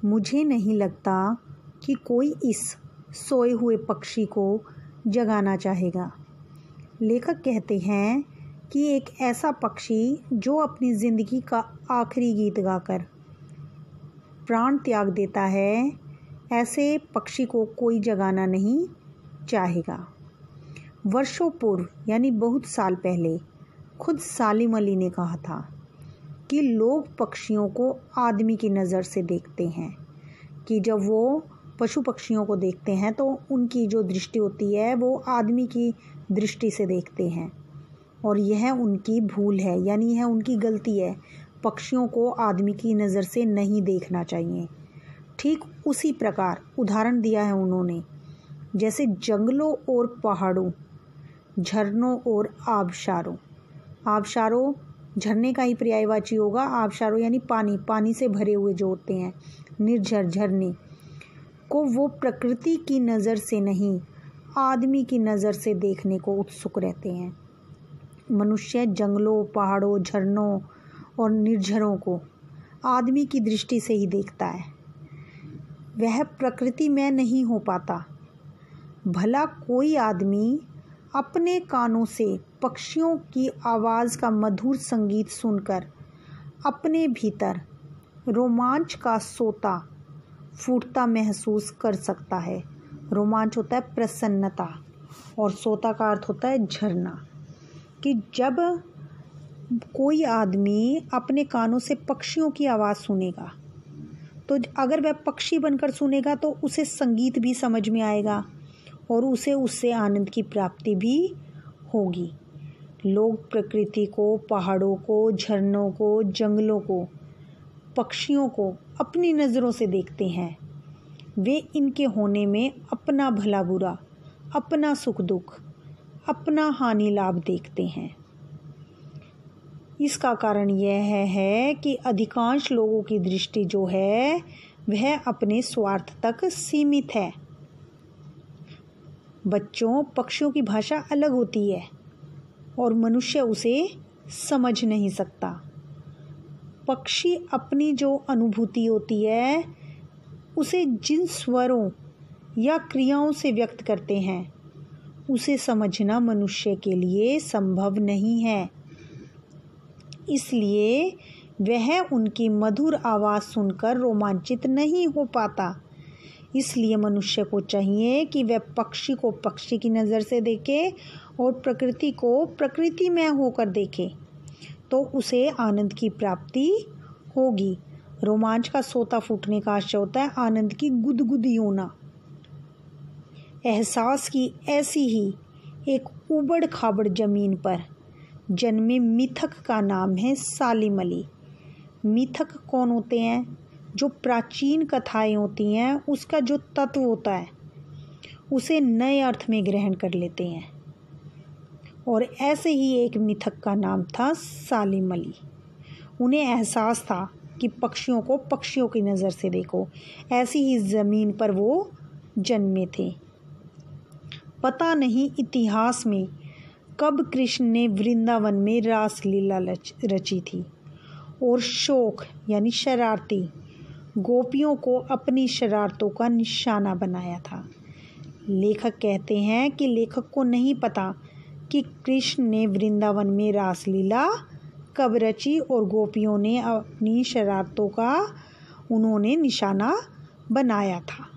मुझे नहीं लगता कि कोई इस सोए हुए पक्षी को जगाना चाहेगा। लेखक कहते हैं कि एक ऐसा पक्षी जो अपनी ज़िंदगी का आखिरी गीत गाकर प्राण त्याग देता है, ऐसे पक्षी को कोई जगाना नहीं चाहेगा। वर्षों पूर्व यानी बहुत साल पहले खुद सालिम अली ने कहा था कि लोग पक्षियों को आदमी की नज़र से देखते हैं, कि जब वो पशु पक्षियों को देखते हैं तो उनकी जो दृष्टि होती है वो आदमी की दृष्टि से देखते हैं, और यह उनकी भूल है, यानी यह उनकी गलती है। पक्षियों को आदमी की नज़र से नहीं देखना चाहिए। ठीक उसी प्रकार उदाहरण दिया है उन्होंने, जैसे जंगलों और पहाड़ों, झरनों और आबशारों। आबशारों झरने का ही पर्यायवाची होगा। आबशारों यानी पानी, पानी से भरे हुए जो होते हैं निर्झर झरने को वो प्रकृति की नज़र से नहीं, आदमी की नज़र से देखने को उत्सुक रहते हैं। मनुष्य जंगलों, पहाड़ों, झरनों और निर्झरों को आदमी की दृष्टि से ही देखता है। वह प्रकृति में नहीं हो पाता। भला कोई आदमी अपने कानों से पक्षियों की आवाज़ का मधुर संगीत सुनकर अपने भीतर रोमांच का सोता फूटता महसूस कर सकता है। रोमांच होता है प्रसन्नता और सोता का अर्थ होता है झरना। कि जब कोई आदमी अपने कानों से पक्षियों की आवाज़ सुनेगा तो अगर वह पक्षी बनकर सुनेगा तो उसे संगीत भी समझ में आएगा और उसे उससे आनंद की प्राप्ति भी होगी। लोग प्रकृति को, पहाड़ों को, झरनों को, जंगलों को, पक्षियों को अपनी नज़रों से देखते हैं। वे इनके होने में अपना भला बुरा, अपना सुख दुख, अपना हानि लाभ देखते हैं। इसका कारण यह है कि अधिकांश लोगों की दृष्टि जो है वह अपने स्वार्थ तक सीमित है। बच्चों, पक्षियों की भाषा अलग होती है और मनुष्य उसे समझ नहीं सकता। पक्षी अपनी जो अनुभूति होती है उसे जिन स्वरों या क्रियाओं से व्यक्त करते हैं उसे समझना मनुष्य के लिए संभव नहीं है। इसलिए वह उनकी मधुर आवाज़ सुनकर रोमांचित नहीं हो पाता। इसलिए मनुष्य को चाहिए कि वह पक्षी को पक्षी की नज़र से देखे और प्रकृति को प्रकृति में होकर देखे, तो उसे आनंद की प्राप्ति होगी। रोमांच का सोता फूटने का आशय होता है आनंद की गुदगुदी होना। एहसास की ऐसी ही एक उबड़ खाबड़ ज़मीन पर जन्मे मिथक का नाम है सालिम अली। मिथक कौन होते हैं? जो प्राचीन कथाएं होती हैं उसका जो तत्व होता है उसे नए अर्थ में ग्रहण कर लेते हैं, और ऐसे ही एक मिथक का नाम था सालिम अली। उन्हें एहसास था कि पक्षियों को पक्षियों की नज़र से देखो। ऐसी ही ज़मीन पर वो जन्मे थे। पता नहीं इतिहास में कब कृष्ण ने वृंदावन में रासलीला रची थी और शौक यानी शरारती गोपियों को अपनी शरारतों का निशाना बनाया था। लेखक कहते हैं कि लेखक को नहीं पता कि कृष्ण ने वृंदावन में रासलीला कब रची और गोपियों ने अपनी शरारतों का उन्होंने निशाना बनाया था।